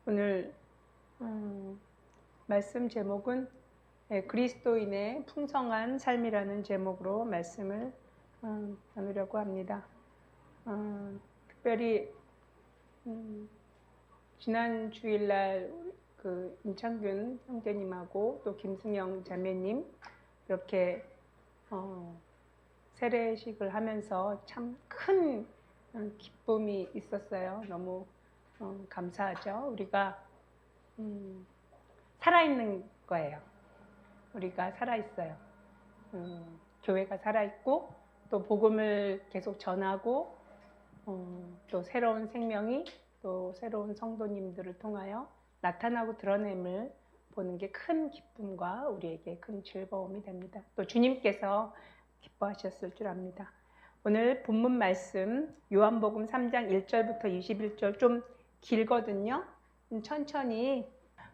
오늘 말씀 제목은 그리스도인의 풍성한 삶이라는 제목으로 말씀을 나누려고 합니다. 특별히 지난 주일날 그 임창균 형제님하고 또 김승영 자매님 이렇게 세례식을 하면서 참 큰 기쁨이 있었어요. 너무 감사하죠. 우리가 살아있는 거예요. 우리가 살아있어요. 교회가 살아있고 또 복음을 계속 전하고 또 새로운 생명이 또 새로운 성도님들을 통하여 나타나고 드러냄을 보는 게 큰 기쁨과 우리에게 큰 즐거움이 됩니다. 또 주님께서 기뻐하셨을 줄 압니다. 오늘 본문 말씀 요한복음 3장 1절부터 21절 좀 길거든요. 천천히.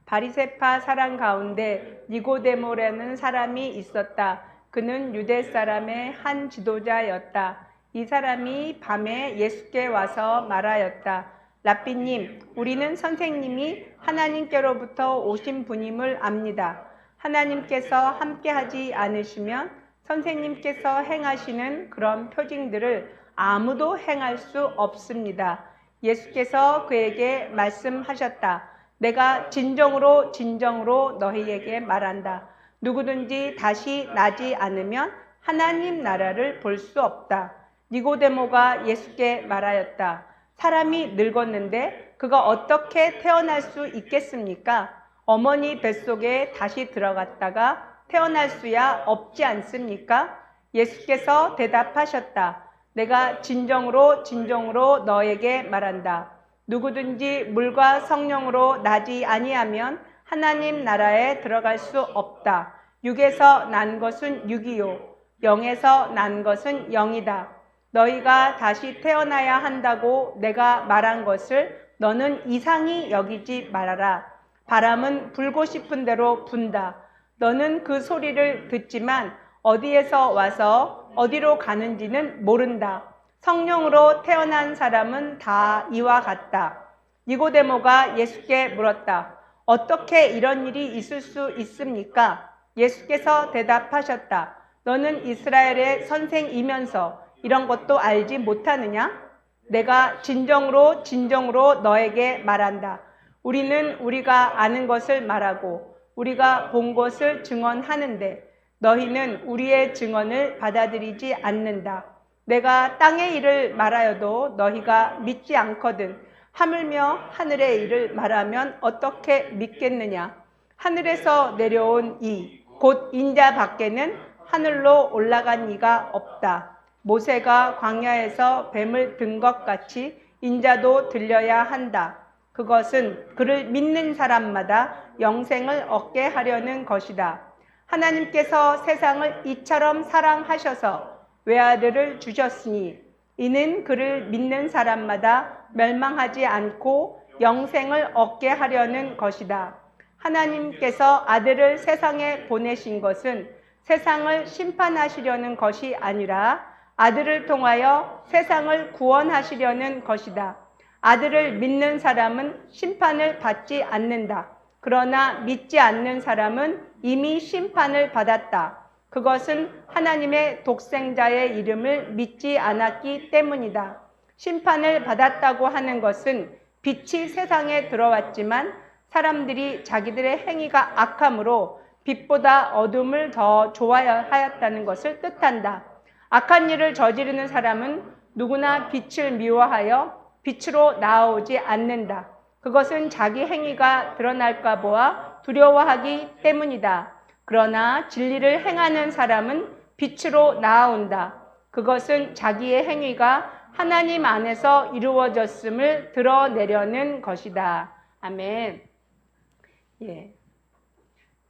바리새파 사람 가운데 니고데모라는 사람이 있었다. 그는 유대 사람의 한 지도자였다. 이 사람이 밤에 예수께 와서 말하였다. 랍비님, 우리는 선생님이 하나님께로부터 오신 분임을 압니다. 하나님께서 함께하지 않으시면 선생님께서 행하시는 그런 표징들을 아무도 행할 수 없습니다. 예수께서 그에게 말씀하셨다. 내가 진정으로 너희에게 말한다. 누구든지 다시 나지 않으면 하나님 나라를 볼 수 없다. 니고데모가 예수께 말하였다. 사람이 늙었는데 그가 어떻게 태어날 수 있겠습니까? 어머니 뱃속에 다시 들어갔다가 태어날 수야 없지 않습니까? 예수께서 대답하셨다. 내가 진정으로 너에게 말한다. 누구든지 물과 성령으로 나지 아니하면 하나님 나라에 들어갈 수 없다. 육에서 난 것은 육이요 영에서 난 것은 영이다. 너희가 다시 태어나야 한다고 내가 말한 것을 너는 이상히 여기지 말아라. 바람은 불고 싶은 대로 분다. 너는 그 소리를 듣지만 어디에서 와서 어디로 가는지는 모른다. 성령으로 태어난 사람은 다 이와 같다. 니고데모가 예수께 물었다. 어떻게 이런 일이 있을 수 있습니까? 예수께서 대답하셨다. 너는 이스라엘의 선생이면서 이런 것도 알지 못하느냐? 내가 진정으로 너에게 말한다. 우리는 우리가 아는 것을 말하고 우리가 본 것을 증언하는데 너희는 우리의 증언을 받아들이지 않는다. 내가 땅의 일을 말하여도 너희가 믿지 않거든. 하물며 하늘의 일을 말하면 어떻게 믿겠느냐? 하늘에서 내려온 이 곧 인자 밖에는 하늘로 올라간 이가 없다. 모세가 광야에서 뱀을 든 것 같이 인자도 들려야 한다. 그것은 그를 믿는 사람마다 영생을 얻게 하려는 것이다. 하나님께서 세상을 이처럼 사랑하셔서 외아들을 주셨으니 이는 그를 믿는 사람마다 멸망하지 않고 영생을 얻게 하려는 것이다. 하나님께서 아들을 세상에 보내신 것은 세상을 심판하시려는 것이 아니라 아들을 통하여 세상을 구원하시려는 것이다. 아들을 믿는 사람은 심판을 받지 않는다. 그러나 믿지 않는 사람은 이미 심판을 받았다. 그것은 하나님의 독생자의 이름을 믿지 않았기 때문이다. 심판을 받았다고 하는 것은 빛이 세상에 들어왔지만 사람들이 자기들의 행위가 악함으로 빛보다 어둠을 더 좋아하였다는 것을 뜻한다. 악한 일을 저지르는 사람은 누구나 빛을 미워하여 빛으로 나아오지 않는다. 그것은 자기 행위가 드러날까 보아 두려워하기 때문이다. 그러나 진리를 행하는 사람은 빛으로 나아온다. 그것은 자기의 행위가 하나님 안에서 이루어졌음을 드러내려는 것이다. 아멘. 예,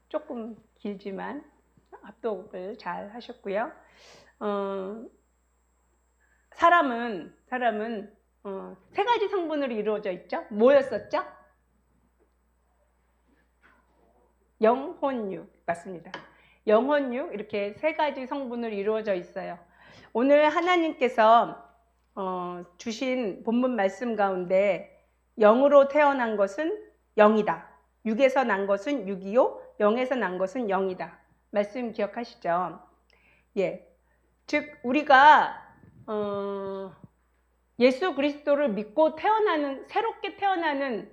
조금 길지만 합독을 잘 하셨고요. 사람은 세 가지 성분으로 이루어져 있죠. 뭐였었죠? 영혼육, 맞습니다. 영혼육, 이렇게 세 가지 성분으로 이루어져 있어요. 오늘 하나님께서 주신 본문 말씀 가운데 영으로 태어난 것은 영이다. 6에서 난 것은 6이요 0에서 난 것은 0이다. 말씀 기억하시죠? 예. 즉 우리가 예수 그리스도를 믿고 태어나는, 새롭게 태어나는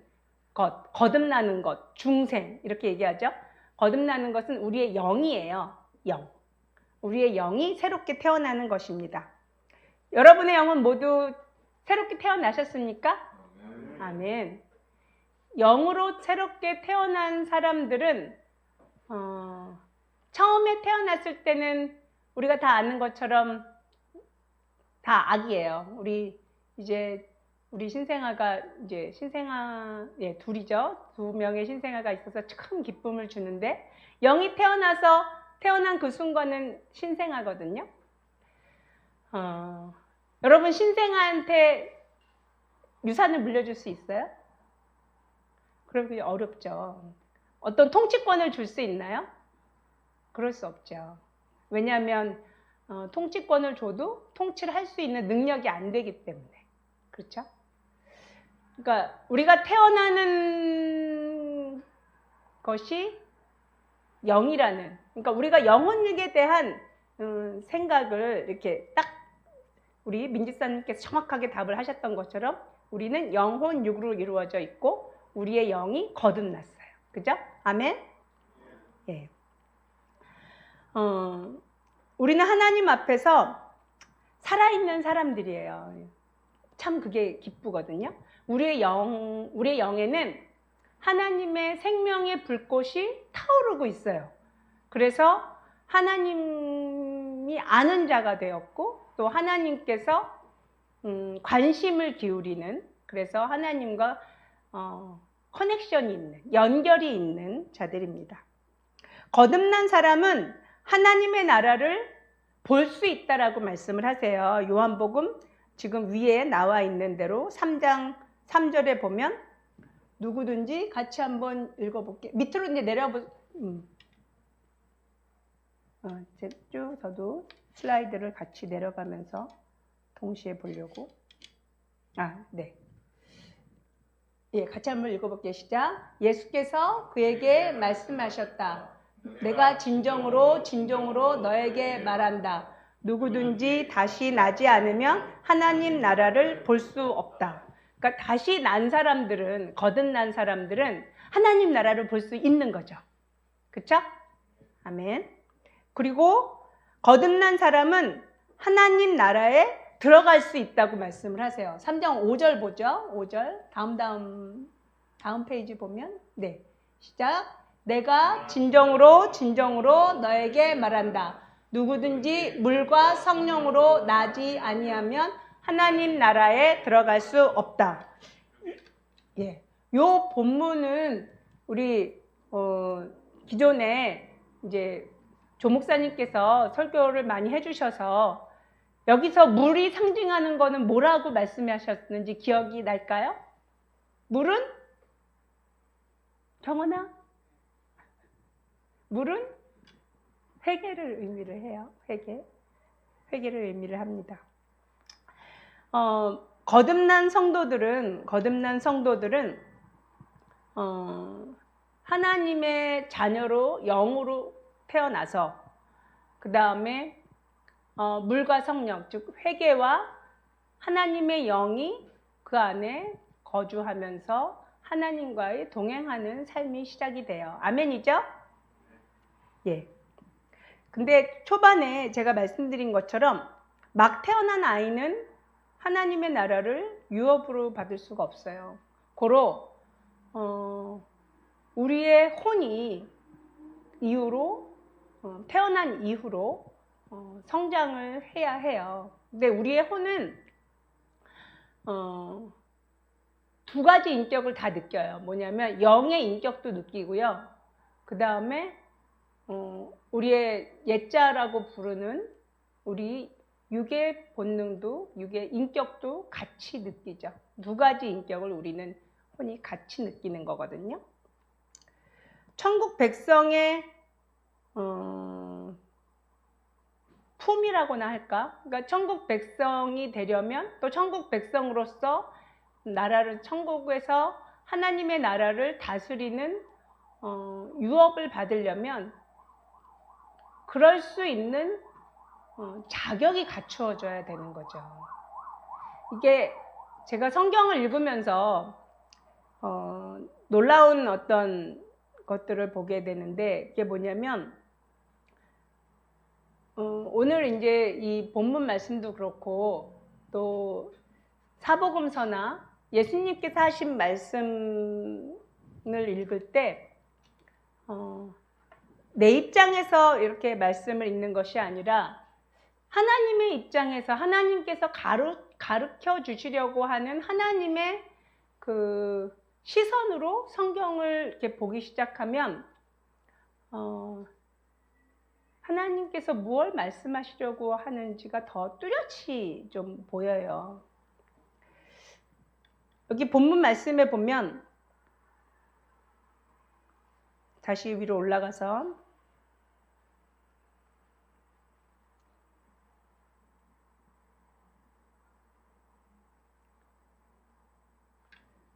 것, 거듭나는 것, 중생 이렇게 얘기하죠. 거듭나는 것은 우리의 영이에요. 영. 우리의 영이 새롭게 태어나는 것입니다. 여러분의 영은 모두 새롭게 태어나셨습니까? 아멘. 영으로 새롭게 태어난 사람들은 처음에 태어났을 때는 우리가 다 아는 것처럼 다 악이에요. 우리 신생아가 이제 예, 둘이죠. 2명의 신생아가 있어서 큰 기쁨을 주는데 영이 태어난 그 순간은 신생아거든요. 여러분 신생아한테 유산을 물려줄 수 있어요? 그러기 어렵죠. 어떤 통치권을 줄 수 있나요? 그럴 수 없죠. 왜냐하면 통치권을 줘도 통치를 할 수 있는 능력이 안 되기 때문에. 그렇죠? 그러니까 우리가 태어나는 것이 영이라는, 그러니까 우리가 영혼육에 대한 생각을 이렇게 딱 우리 민지사님께서 정확하게 답을 하셨던 것처럼 우리는 영혼육으로 이루어져 있고 우리의 영이 거듭났어요. 그죠? 아멘? 예. 우리는 하나님 앞에서 살아있는 사람들이에요. 참 그게 기쁘거든요. 우리의 영에는 하나님의 생명의 불꽃이 타오르고 있어요. 그래서 하나님이 아는 자가 되었고 또 하나님께서 관심을 기울이는, 그래서 하나님과 커넥션이 있는, 연결이 있는 자들입니다. 거듭난 사람은 하나님의 나라를 볼 수 있다라고 말씀을 하세요. 요한복음 지금 위에 나와 있는 대로 3장 3절에 보면 누구든지 같이 한번 읽어볼게요. 밑으로 이제 쭉 저도 슬라이드를 같이 내려가면서 동시에 보려고. 네. 예, 같이 한번 읽어볼게요. 시작. 예수께서 그에게 말씀하셨다. 내가 진정으로 너에게 말한다. 누구든지 다시 나지 않으면 하나님 나라를 볼 수 없다. 그러니까 다시 난 사람들은, 거듭난 사람들은 하나님 나라를 볼 수 있는 거죠. 그쵸? 아멘. 그리고 거듭난 사람은 하나님 나라에 들어갈 수 있다고 말씀을 하세요. 3장 5절 보죠. 5절. 다음 페이지 보면, 네. 시작. 내가 진정으로 너에게 말한다. 누구든지 물과 성령으로 나지 아니하면 하나님 나라에 들어갈 수 없다. 예. 요 본문은 우리 기존에 이제 조 목사님께서 설교를 많이 해주셔서 여기서 물이 상징하는 거는 뭐라고 말씀하셨는지 기억이 날까요? 물은? 정원아? 물은 회개를 의미를 해요. 회개를 의미를 합니다. 거듭난 성도들은 하나님의 자녀로, 영으로 태어나서 그 다음에 물과 성령, 즉 회개와 하나님의 영이 그 안에 거주하면서 하나님과의 동행하는 삶이 시작이 돼요. 아멘이죠? 예. 근데 초반에 제가 말씀드린 것처럼 막 태어난 아이는 하나님의 나라를 유업으로 받을 수가 없어요. 고로 우리의 혼이 태어난 이후로 성장을 해야 해요. 근데 우리의 혼은 두 가지 인격을 다 느껴요. 뭐냐면 영의 인격도 느끼고요. 그 다음에 우리의 옛자라고 부르는 우리 육의 본능도, 육의 인격도 같이 느끼죠. 두 가지 인격을 우리는 혼이 같이 느끼는 거거든요. 천국 백성의 품이라고나 할까? 그러니까 천국 백성이 되려면 또 천국 백성으로서 천국에서 하나님의 나라를 다스리는 유업을 받으려면 그럴 수 있는 자격이 갖추어져야 되는 거죠. 이게 제가 성경을 읽으면서 놀라운 어떤 것들을 보게 되는데, 이게 뭐냐면 오늘 이제 이 본문 말씀도 그렇고 또 사복음서나 예수님께서 하신 말씀을 읽을 때 내 입장에서 이렇게 말씀을 읽는 것이 아니라 하나님의 입장에서 하나님께서 가르쳐 주시려고 하는 하나님의 그 시선으로 성경을 이렇게 보기 시작하면 하나님께서 무엇을 말씀하시려고 하는지가 더 뚜렷이 좀 보여요. 여기 본문 말씀에 보면 다시 위로 올라가서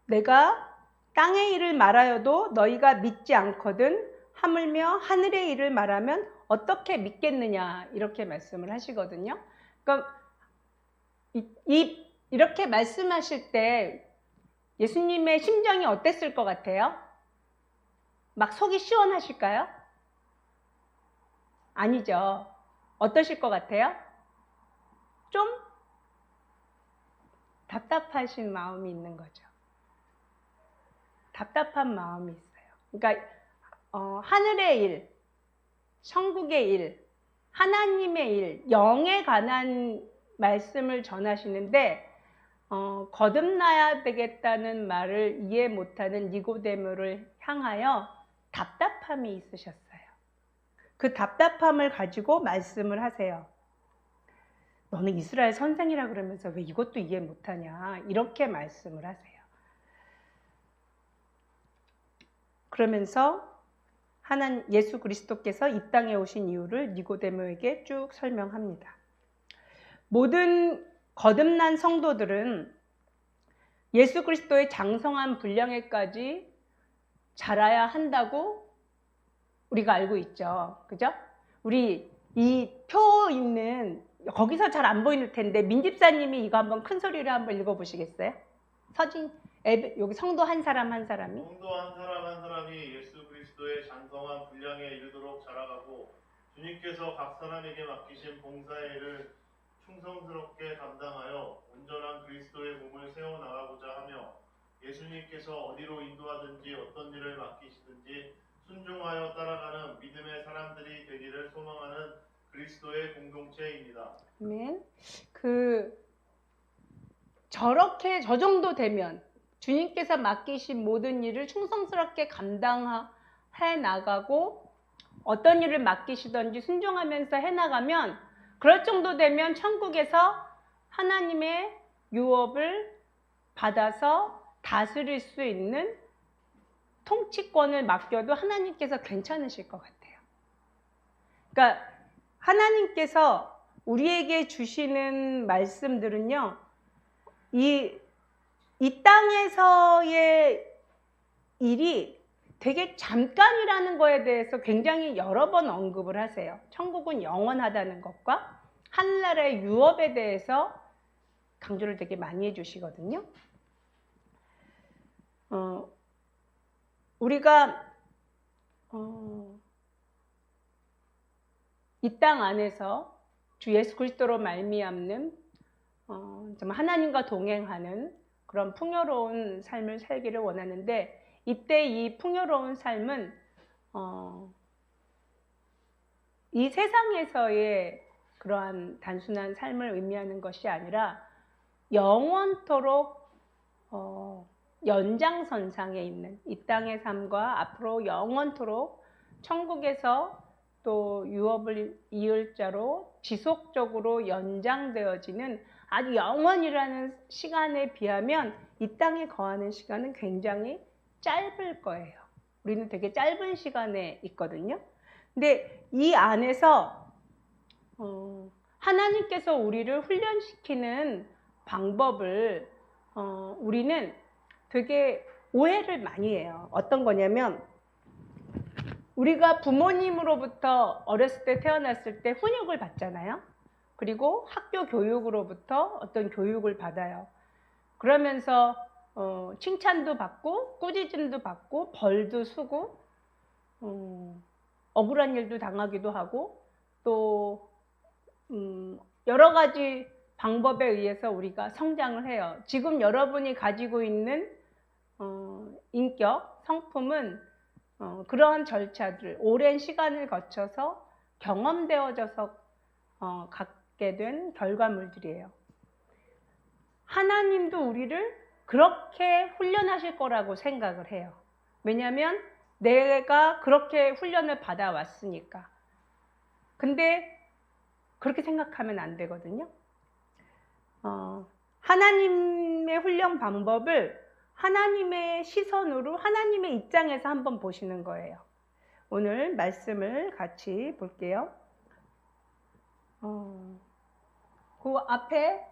내가 땅의 일을 말하여도 너희가 믿지 않거든 하물며 하늘의 일을 말하면 어떻게 믿겠느냐, 이렇게 말씀을 하시거든요. 그러니까 이렇게 말씀하실 때 예수님의 심정이 어땠을 것 같아요? 막 속이 시원하실까요? 아니죠. 어떠실 것 같아요? 좀 답답하신 마음이 있는 거죠. 답답한 마음이 있어요. 그러니까 하늘의 일, 천국의 일, 하나님의 일, 영에 관한 말씀을 전하시는데 거듭나야 되겠다는 말을 이해 못하는 니고데모를 향하여 답답함이 있으셨어요. 그 답답함을 가지고 말씀을 하세요. 너는 이스라엘 선생이라 그러면서 왜 이것도 이해 못하냐, 이렇게 말씀을 하세요. 그러면서 예수 그리스도께서 이 땅에 오신 이유를 니고데모에게 쭉 설명합니다. 모든 거듭난 성도들은 예수 그리스도의 장성한 분량에까지 자라야 한다고 우리가 알고 있죠. 그죠? 우리 이 표 있는, 거기서 잘 안 보이는 텐데 민집사님이 이거 한번 큰 소리로 한번 읽어보시겠어요? 서진, 여기 성도 한 사람 한 사람이? 성도 한 사람 한 사람이 예수 그리스도의 장성한 분량에 이르도록 자라가고 주님께서 각 사람에게 맡기신 봉사의 일을 충성스럽게 감당하여 온전한 그리스도의 몸을 세워나가고자 하며 예수님께서 어디로 인도하든지 어떤 일을 맡기시든지 순종하여 따라가는 믿음의 사람들이 되기를 소망하는 그리스도의 공동체입니다. 아멘. 저렇게 저 정도 되면 주님께서 맡기신 모든 일을 충성스럽게 감당해 나가고 어떤 일을 맡기시든지 순종하면서 해나가면, 그럴 정도 되면 천국에서 하나님의 유업을 받아서 다스릴 수 있는 통치권을 맡겨도 하나님께서 괜찮으실 것 같아요. 그러니까 하나님께서 우리에게 주시는 말씀들은요, 이 땅에서의 일이 되게 잠깐이라는 거에 대해서 굉장히 여러 번 언급을 하세요. 천국은 영원하다는 것과 하늘나라의 유업에 대해서 강조를 되게 많이 해주시거든요. 우리가 이 땅 안에서 주 예수 그리스도로 말미암는 정말 하나님과 동행하는 그런 풍요로운 삶을 살기를 원하는데, 이때 이 풍요로운 삶은 이 세상에서의 그러한 단순한 삶을 의미하는 것이 아니라 영원토록 연장선상에 있는 이 땅의 삶과 앞으로 영원토록 천국에서 또 유업을 이을 자로 지속적으로 연장되어지는 아주 영원이라는 시간에 비하면 이 땅에 거하는 시간은 굉장히 짧을 거예요. 우리는 되게 짧은 시간에 있거든요. 근데 이 안에서 하나님께서 우리를 훈련시키는 방법을 우리는 되게 오해를 많이 해요. 어떤 거냐면 우리가 부모님으로부터 어렸을 때 태어났을 때 훈육을 받잖아요. 그리고 학교 교육으로부터 어떤 교육을 받아요. 그러면서 칭찬도 받고 꾸짖음도 받고 벌도 쓰고 억울한 일도 당하기도 하고 또 여러 가지 방법에 의해서 우리가 성장을 해요. 지금 여러분이 가지고 있는 인격, 성품은 그러한 절차들, 오랜 시간을 거쳐서 경험되어져서 갖게 된 결과물들이에요. 하나님도 우리를 그렇게 훈련하실 거라고 생각을 해요. 왜냐하면 내가 그렇게 훈련을 받아왔으니까. 근데 그렇게 생각하면 안 되거든요. 하나님의 훈련 방법을 하나님의 시선으로, 하나님의 입장에서 한번 보시는 거예요. 오늘 말씀을 같이 볼게요. 그 앞에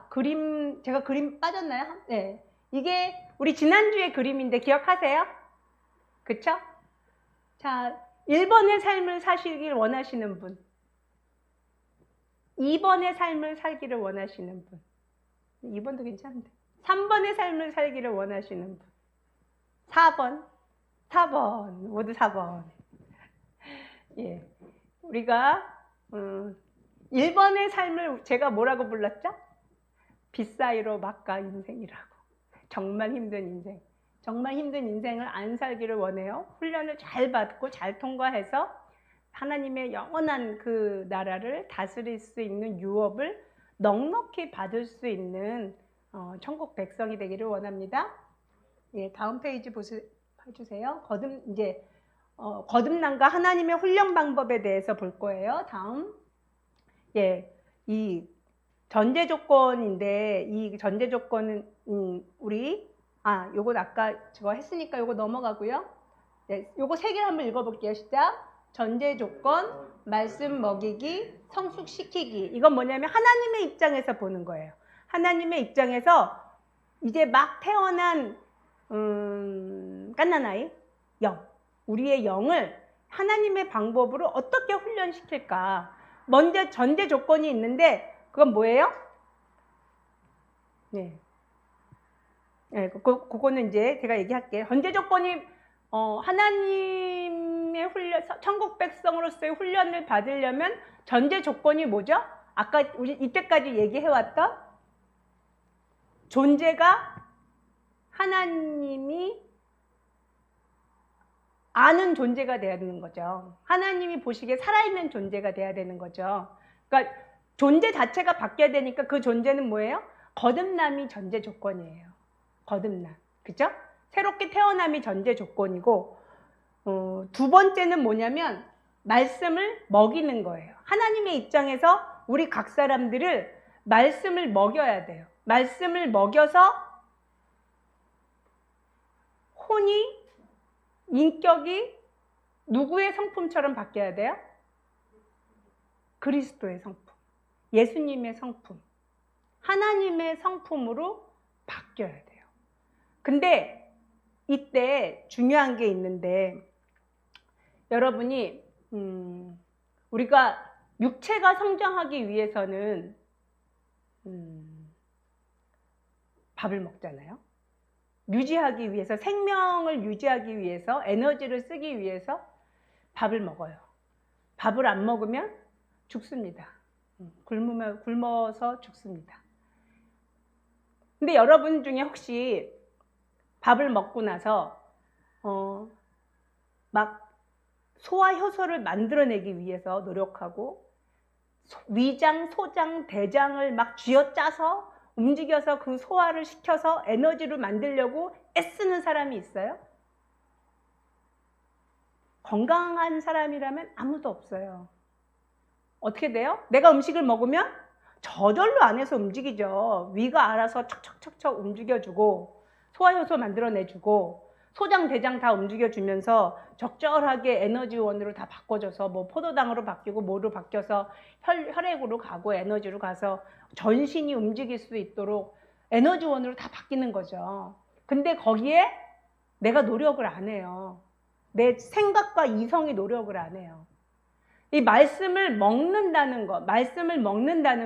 그림, 제가 그림 빠졌나요? 네. 이게 우리 지난주의 그림인데 기억하세요? 그쵸? 자, 1번의 삶을 사시길 원하시는 분, 2번의 삶을 살기를 원하시는 분, 2번도 괜찮은데 3번의 삶을 살기를 원하시는 분, 4번 모두 4번. 예, 우리가 1번의 삶을 제가 뭐라고 불렀죠? 빗사이로 막가 인생이라고. 정말 힘든 인생, 정말 힘든 인생을 안 살기를 원해요. 훈련을 잘 받고 잘 통과해서 하나님의 영원한 그 나라를 다스릴 수 있는 유업을 넉넉히 받을 수 있는 천국 백성이 되기를 원합니다. 예, 다음 페이지 해주세요. 거듭남과 하나님의 훈련 방법에 대해서 볼 거예요. 다음. 예, 이 전제 조건인데, 이 전제 조건은 요건 아까 저거 했으니까 요거 넘어가고요. 네, 요거 세 개를 한번 읽어볼게요. 시작. 전제 조건, 말씀 먹이기, 성숙시키기. 이건 뭐냐면 하나님의 입장에서 보는 거예요. 하나님의 입장에서 이제 막 태어난 갓난아이 영, 우리의 영을 하나님의 방법으로 어떻게 훈련시킬까. 먼저 전제 조건이 있는데 그건 뭐예요? 네. 네, 그거는 이제 제가 얘기할게요. 전제 조건이 하나님의 훈련, 천국 백성으로서의 훈련을 받으려면 전제 조건이 뭐죠? 아까 우리 이때까지 얘기해왔던 존재가 하나님이 아는 존재가 돼야 되는 거죠. 하나님이 보시기에 살아있는 존재가 돼야 되는 거죠. 그러니까 존재 자체가 바뀌어야 되니까 그 존재는 뭐예요? 거듭남이 전제 조건이에요. 거듭남. 그죠? 새롭게 태어남이 전제 조건이고, 두 번째는 뭐냐면 말씀을 먹이는 거예요. 하나님의 입장에서 우리 각 사람들을 말씀을 먹여야 돼요. 말씀을 먹여서 혼이, 인격이 누구의 성품처럼 바뀌어야 돼요? 그리스도의 성품, 예수님의 성품, 하나님의 성품으로 바뀌어야 돼요. 근데 이때 중요한 게 있는데, 여러분이 우리가 육체가 성장하기 위해서는 밥을 먹잖아요. 유지하기 위해서, 생명을 유지하기 위해서, 에너지를 쓰기 위해서 밥을 먹어요. 밥을 안 먹으면 죽습니다. 굶어서 죽습니다. 근데 여러분 중에 혹시 밥을 먹고 나서 막 소화 효소를 만들어내기 위해서 노력하고 위장, 소장, 대장을 막 쥐어짜서 움직여서 그 소화를 시켜서 에너지를 만들려고 애쓰는 사람이 있어요? 건강한 사람이라면 아무도 없어요. 어떻게 돼요? 내가 음식을 먹으면 저절로 안에서 움직이죠. 위가 알아서 척척척척 움직여주고 소화효소 만들어내주고 소장, 대장 다 움직여주면서 적절하게 에너지원으로 다 바꿔줘서 뭐 포도당으로 바뀌고 뭐로 바뀌어서 혈액으로 가고 에너지로 가서 전신이 움직일 수 있도록 에너지원으로 다 바뀌는 거죠. 근데 거기에 내가 노력을 안 해요. 내 생각과 이성이 노력을 안 해요. 이 말씀을 먹는다는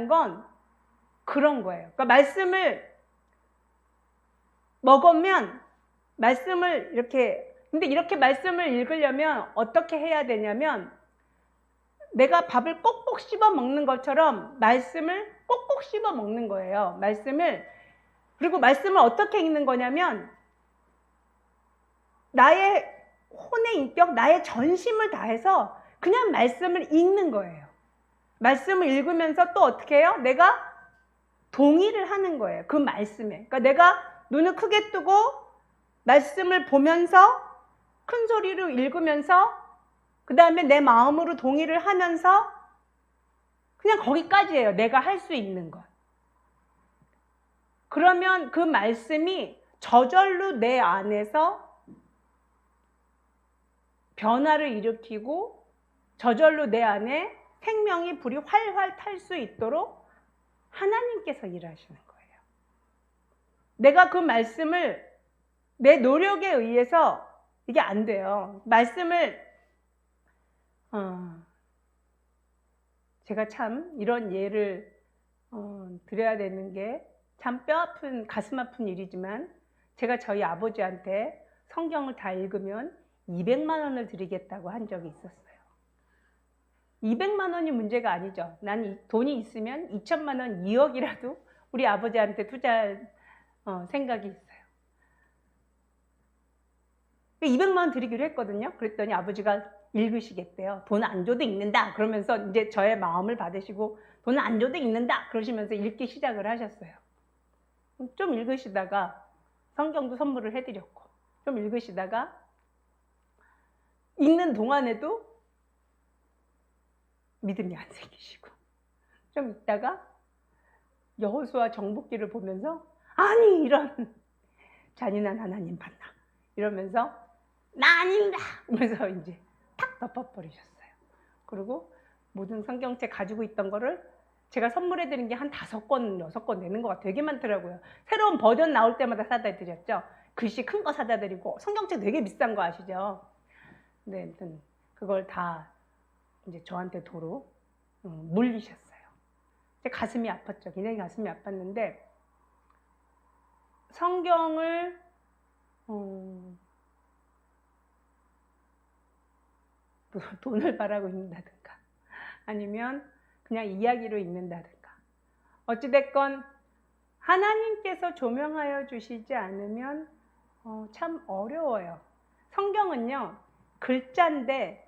건 그런 거예요. 그러니까 말씀을 먹으면 근데 이렇게 말씀을 읽으려면 어떻게 해야 되냐면 내가 밥을 꼭꼭 씹어 먹는 것처럼 말씀을 꼭꼭 씹어 먹는 거예요. 그리고 말씀을 어떻게 읽는 거냐면 나의 혼의 인격, 나의 전심을 다해서 그냥 말씀을 읽는 거예요. 말씀을 읽으면서 또 어떻게 해요? 내가 동의를 하는 거예요. 그 말씀에. 그러니까 내가 눈을 크게 뜨고 말씀을 보면서 큰 소리로 읽으면서 그 다음에 내 마음으로 동의를 하면서 그냥 거기까지예요. 내가 할 수 있는 것. 그러면 그 말씀이 저절로 내 안에서 변화를 일으키고 저절로 내 안에 생명이 불이 활활 탈 수 있도록 하나님께서 일하시는 거예요. 내가 그 말씀을 내 노력에 의해서 이게 안 돼요. 말씀을 제가 참 이런 예를 드려야 되는 게 참 뼈아픈 가슴 아픈 일이지만 제가 저희 아버지한테 성경을 다 읽으면 200만 원을 드리겠다고 한 적이 있었어요. 200만 원이 문제가 아니죠. 난 돈이 있으면 2천만 원, 2억이라도 우리 아버지한테 투자할 생각이 있어요. 200만 원 드리기로 했거든요. 그랬더니 아버지가 읽으시겠대요. 돈 안 줘도 읽는다. 그러면서 이제 저의 마음을 받으시고 돈 안 줘도 읽는다. 그러시면서 읽기 시작을 하셨어요. 좀 읽으시다가 성경도 선물을 해드렸고 좀 읽으시다가 읽는 동안에도 믿음이 안 생기시고 좀 있다가 여호수아 정복기를 보면서 아니 이런 잔인한 하나님 봤나 이러면서 나 아닌가 하면서 이제 탁 덮어버리셨어요. 그리고 모든 성경책 가지고 있던 거를 제가 선물해 드린 게 한 5권, 6권 되는 것 같아요. 되게 많더라고요. 새로운 버전 나올 때마다 사다 드렸죠. 글씨 큰 거 사다 드리고 성경책 되게 비싼 거 아시죠? 네, 아무튼 그걸 다 이제 저한테 도로 물리셨어요. 제 가슴이 아팠죠. 굉장히 가슴이 아팠는데 성경을 돈을 바라고 읽는다든가 아니면 그냥 이야기로 읽는다든가 어찌됐건 하나님께서 조명하여 주시지 않으면 참 어려워요. 성경은요 글자인데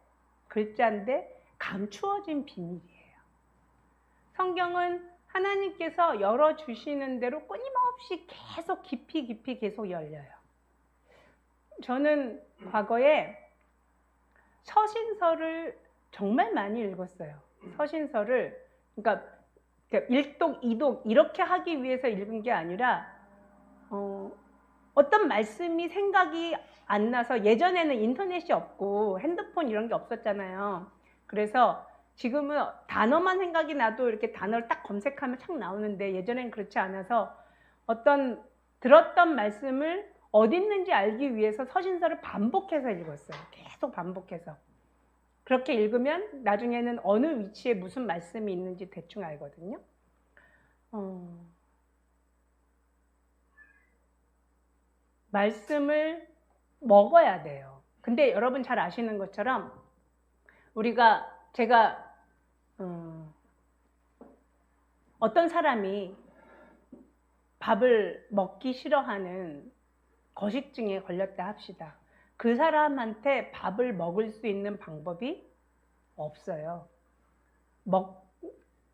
감추어진 비밀이에요. 성경은 하나님께서 열어주시는 대로 끊임없이 계속 깊이 계속 열려요. 저는 과거에 서신서를 정말 많이 읽었어요. 서신서를 그러니까 1독, 2독 이렇게 하기 위해서 읽은 게 아니라 어떤 말씀이 생각이 안 나서 예전에는 인터넷이 없고 핸드폰 이런 게 없었잖아요. 그래서 지금은 단어만 생각이 나도 이렇게 단어를 딱 검색하면 착 나오는데 예전엔 그렇지 않아서 어떤 들었던 말씀을 어디 있는지 알기 위해서 서신서를 반복해서 읽었어요. 계속 반복해서. 그렇게 읽으면 나중에는 어느 위치에 무슨 말씀이 있는지 대충 알거든요. 말씀을 먹어야 돼요. 근데 여러분 잘 아시는 것처럼 제가 어떤 사람이 밥을 먹기 싫어하는 거식증에 걸렸다 합시다. 그 사람한테 밥을 먹을 수 있는 방법이 없어요.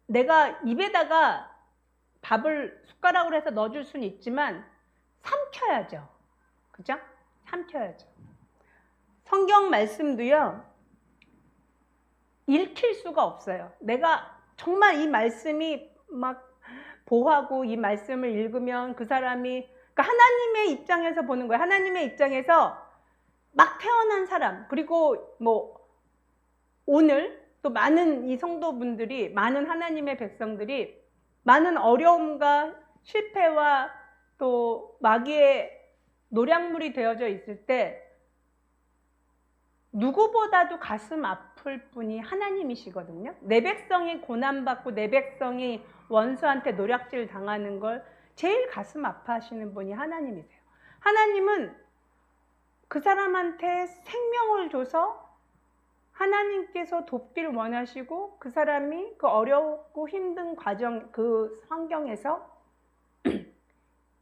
내가 입에다가 밥을 숟가락으로 해서 넣어줄 수는 있지만 삼켜야죠. 그죠? 삼켜야죠. 성경 말씀도요. 읽힐 수가 없어요. 내가 정말 이 말씀이 막 보하고 이 말씀을 읽으면 그 사람이 그러니까 하나님의 입장에서 보는 거예요. 하나님의 입장에서 막 태어난 사람 그리고 뭐 오늘 또 많은 이 성도분들이 많은 하나님의 백성들이 많은 어려움과 실패와 또 마귀의 노량물이 되어져 있을 때 누구보다도 가슴 아플 분이 하나님이시거든요. 내 백성이 고난받고 내 백성이 원수한테 노략질 당하는 걸 제일 가슴 아파하시는 분이 하나님이세요. 하나님은 그 사람한테 생명을 줘서 하나님께서 돕기를 원하시고 그 사람이 그 어렵고 힘든 과정, 그 환경에서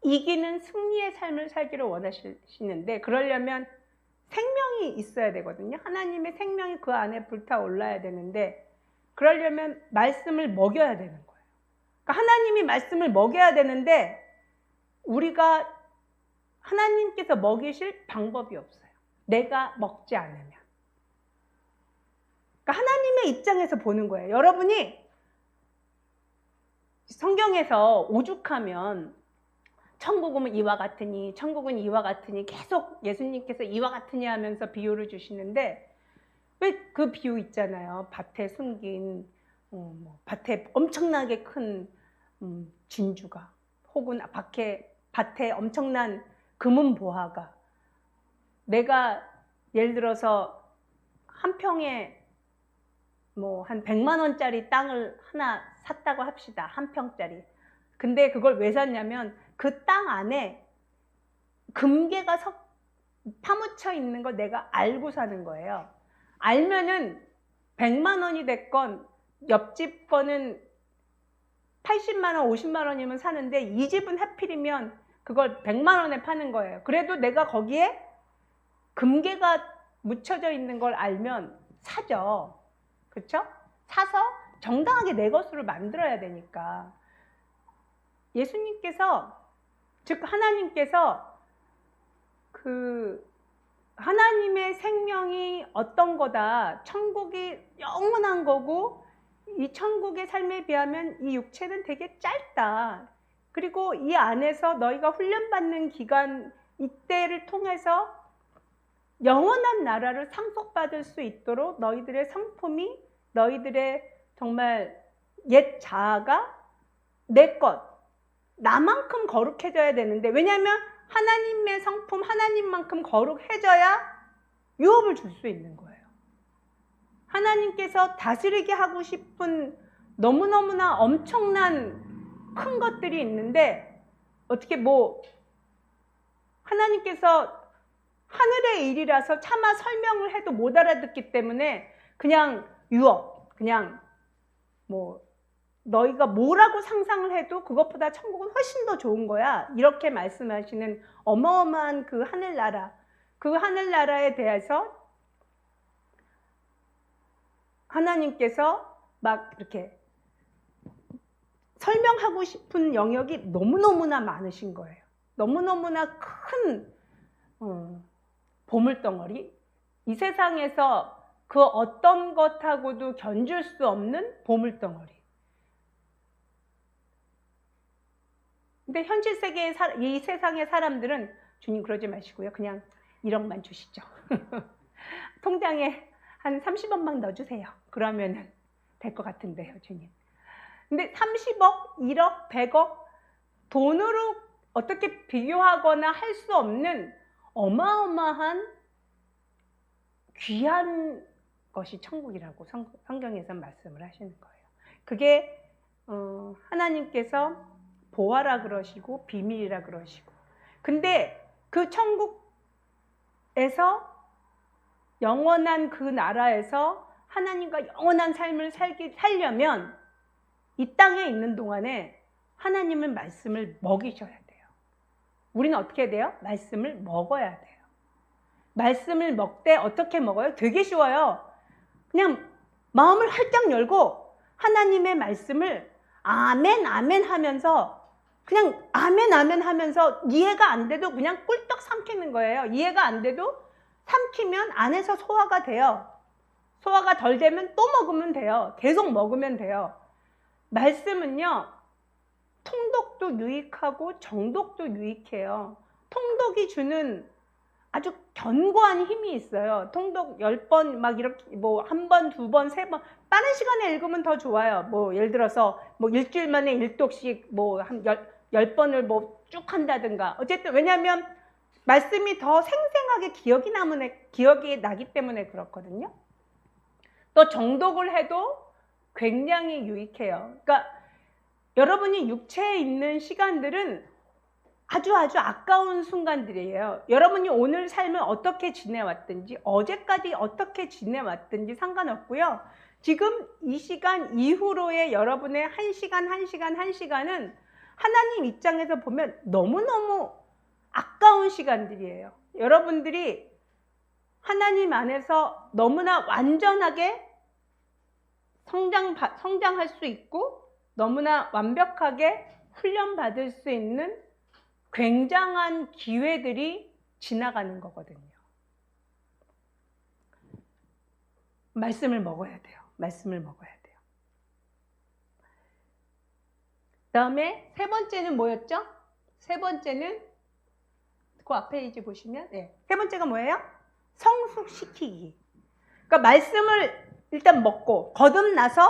이기는 승리의 삶을 살기를 원하시는데, 그러려면 생명이 있어야 되거든요. 하나님의 생명이 그 안에 불타올라야 되는데, 그러려면 말씀을 먹여야 되는 거예요. 그러니까 하나님이 말씀을 먹여야 되는데 우리가 하나님께서 먹이실 방법이 없어요. 내가 먹지 않으면. 그러니까 하나님의 입장에서 보는 거예요. 여러분이 성경에서 오죽하면 천국은 이와 같으니, 천국은 이와 같으니 계속 예수님께서 이와 같으니 하면서 비유를 주시는데, 왜 그 비유 있잖아요. 밭에 숨긴 밭에 엄청나게 큰 진주가, 혹은 밭에 엄청난 금은 보화가, 내가 예를 들어서 한 평에 한 100만 원짜리 땅을 하나 샀다고 합시다. 한 평짜리. 근데 그걸 왜 샀냐면 그 땅 안에 금괴가 파묻혀 있는 걸 내가 알고 사는 거예요. 알면은 100만 원이 됐건 옆집 거는 80만 원, 50만 원이면 사는데 이 집은 하필이면 그걸 100만 원에 파는 거예요. 그래도 내가 거기에 금괴가 묻혀져 있는 걸 알면 사죠. 그렇죠? 사서 정당하게 내 것으로 만들어야 되니까. 예수님께서, 즉 하나님께서 하나님의 생명이 어떤 거다, 천국이 영원한 거고 이 천국의 삶에 비하면 이 육체는 되게 짧다. 그리고 이 안에서 너희가 훈련받는 기간, 이때를 통해서 영원한 나라를 상속받을 수 있도록 너희들의 성품이, 너희들의 정말 옛 자아가 내 것, 나만큼 거룩해져야 되는데, 왜냐하면 하나님의 성품, 하나님만큼 거룩해져야 유업을 줄 수 있는 거예요. 하나님께서 다스리게 하고 싶은 너무너무나 엄청난 큰 것들이 있는데, 어떻게 하나님께서 하늘의 일이라서 차마 설명을 해도 못 알아듣기 때문에 그냥 유업, 그냥 너희가 뭐라고 상상을 해도 그것보다 천국은 훨씬 더 좋은 거야, 이렇게 말씀하시는 어마어마한 그 하늘나라, 그 하늘나라에 대해서 하나님께서 막 이렇게 설명하고 싶은 영역이 너무너무나 많으신 거예요. 너무너무나 큰 보물덩어리, 이 세상에서 그 어떤 것하고도 견줄 수 없는 보물덩어리. 근데 현실 세계의 이 세상의 사람들은 주님 그러지 마시고요, 그냥 1억만 주시죠. 통장에 한 30억만 넣어주세요. 그러면 될 것 같은데요, 주님. 근데 30억, 1억, 100억 돈으로 어떻게 비교하거나 할 수 없는 어마어마한 귀한 것이 천국이라고 성경에서 말씀을 하시는 거예요. 그게 하나님께서 보화라 그러시고 비밀이라 그러시고, 근데 그 천국에서, 영원한 그 나라에서 하나님과 영원한 삶을 살려면 이 땅에 있는 동안에 하나님은 말씀을 먹이셔야 돼요. 우리는 어떻게 돼요? 말씀을 먹어야 돼요. 말씀을 먹되 어떻게 먹어요? 되게 쉬워요. 그냥 마음을 활짝 열고 하나님의 말씀을 아멘 아멘 하면서, 그냥 아멘 아멘 하면서 이해가 안 돼도 그냥 꿀떡 삼키는 거예요. 이해가 안 돼도 삼키면 안에서 소화가 돼요. 소화가 덜 되면 또 먹으면 돼요. 계속 먹으면 돼요. 말씀은요, 통독도 유익하고 정독도 유익해요. 통독이 주는 아주 견고한 힘이 있어요. 통독 10번 막 이렇게 한 번, 두 번, 세 번 빠른 시간에 읽으면 더 좋아요. 예를 들어서 일주일 만에 1독씩 한 10번을 쭉 한다든가. 어쨌든 왜냐하면 말씀이 더 생생하게 기억이 나기 때문에 그렇거든요. 또 정독을 해도 굉장히 유익해요. 그러니까 여러분이 육체에 있는 시간들은 아주 아까운 순간들이에요. 여러분이 오늘 삶을 어떻게 지내왔든지 어제까지 어떻게 지내왔든지 상관없고요. 지금 이 시간 이후로의 여러분의 한 시간은 하나님 입장에서 보면 너무너무 아까운 시간들이에요. 여러분들이 하나님 안에서 너무나 완전하게 성장할 수 있고 너무나 완벽하게 훈련받을 수 있는 굉장한 기회들이 지나가는 거거든요. 말씀을 먹어야 돼요. 말씀을 먹어야 돼요. 그 다음에 세 번째는 뭐였죠? 세 번째는 그 앞에 페이지 보시면 세 번째가 뭐예요? 성숙시키기. 그러니까 말씀을 일단 먹고 거듭나서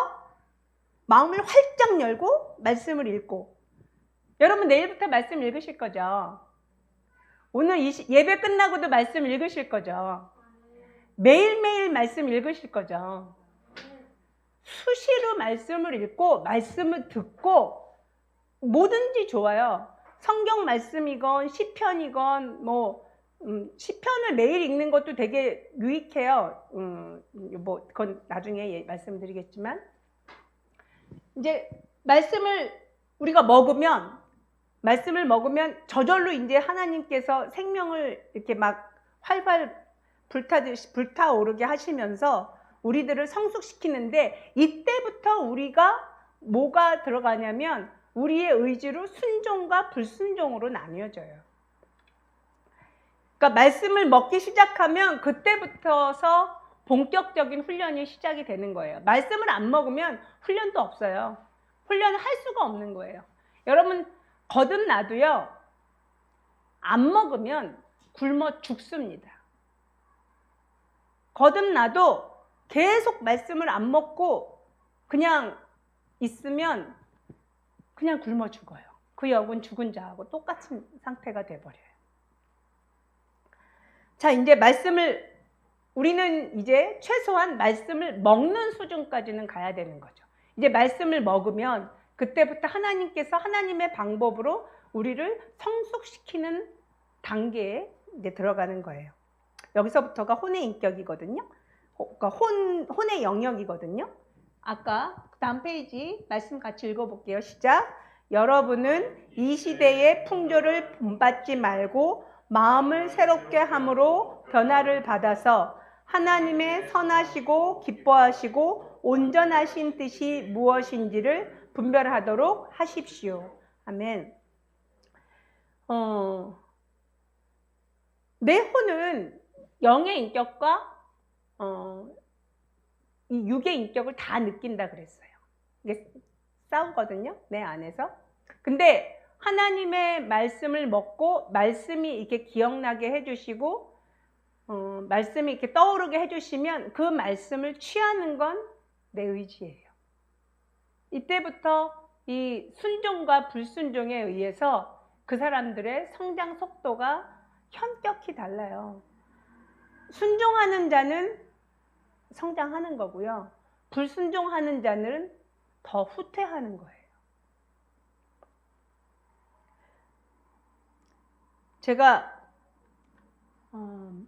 마음을 활짝 열고 말씀을 읽고. 여러분 내일부터 말씀 읽으실 거죠? 오늘 예배 끝나고도 말씀 읽으실 거죠? 매일매일 말씀 읽으실 거죠? 수시로 말씀을 읽고 말씀을 듣고 뭐든지 좋아요. 성경 말씀이건 시편이건 시편을 매일 읽는 것도 되게 유익해요. 그건 나중에 말씀드리겠지만 이제 말씀을 우리가 말씀을 먹으면 저절로 이제 하나님께서 생명을 이렇게 막 활발 불타오르게 하시면서 우리들을 성숙시키는데 이때부터 우리가 뭐가 들어가냐면 우리의 의지로 순종과 불순종으로 나뉘어져요. 그러니까 말씀을 먹기 시작하면 그때부터서 본격적인 훈련이 시작이 되는 거예요. 말씀을 안 먹으면 훈련도 없어요. 훈련을 할 수가 없는 거예요. 여러분 거듭나도요. 안 먹으면 굶어 죽습니다. 거듭나도 계속 말씀을 안 먹고 그냥 있으면 그냥 굶어 죽어요. 그 영은 죽은 자하고 똑같은 상태가 돼버려요. 자, 이제 우리는 이제 최소한 말씀을 먹는 수준까지는 가야 되는 거죠. 이제 말씀을 먹으면 그때부터 하나님께서 하나님의 방법으로 우리를 성숙시키는 단계에 이제 들어가는 거예요. 여기서부터가 혼의 인격이거든요. 그러니까 혼의 영역이거든요. 아까 다음 페이지 말씀 같이 읽어볼게요. 시작. 여러분은 이 시대의 풍조를 본받지 말고 마음을 새롭게 함으로 변화를 받아서 하나님의 선하시고 기뻐하시고 온전하신 뜻이 무엇인지를 분별하도록 하십시오. 아멘. 내 혼은 영의 인격과 이 육의 인격을 다 느낀다 그랬어요. 이게 싸우거든요, 내 안에서. 근데 하나님의 말씀을 먹고 말씀이 이렇게 기억나게 해주시고 말씀이 이렇게 떠오르게 해주시면 그 말씀을 취하는 건 내 의지예요. 이때부터 이 순종과 불순종에 의해서 그 사람들의 성장 속도가 현격히 달라요. 순종하는 자는 성장하는 거고요. 불순종하는 자는 더 후퇴하는 거예요. 제가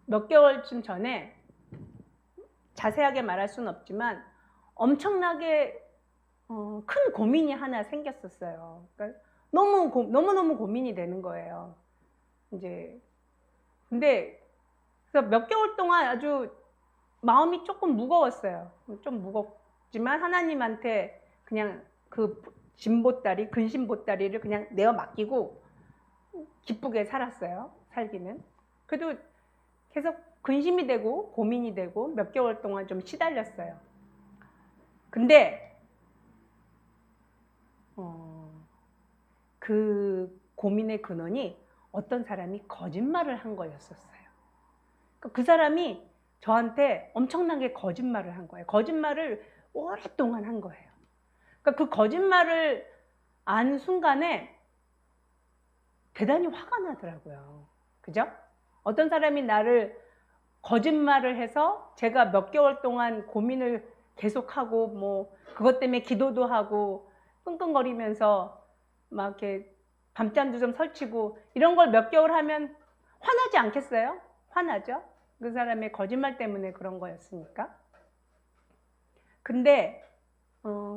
몇 개월쯤 전에 자세하게 말할 수는 없지만 엄청나게 큰 고민이 하나 생겼었어요. 그러니까 너무너무 고민이 되는 거예요. 근데 그래서 몇 개월 동안 아주 마음이 조금 무거웠어요. 좀 무겁지만 하나님한테 그냥 그 근심보따리를 그냥 내어 맡기고 기쁘게 살았어요. 살기는. 그래도 계속 근심이 되고 고민이 되고 몇 개월 동안 좀 시달렸어요. 근데 그 고민의 근원이 어떤 사람이 거짓말을 한 거였었어요. 그 사람이 저한테 엄청나게 거짓말을 한 거예요. 거짓말을 오랫동안 한 거예요. 그러니까 그 거짓말을 안 순간에 대단히 화가 나더라고요. 그죠? 어떤 사람이 나를 거짓말을 해서 제가 몇 개월 동안 고민을 계속하고 뭐 그것 때문에 기도도 하고 끙끙거리면서 막 이렇게 밤잠도 좀 설치고 이런 걸 몇 개월 하면 화나지 않겠어요? 화나죠? 그 사람의 거짓말 때문에 그런 거였으니까. 근데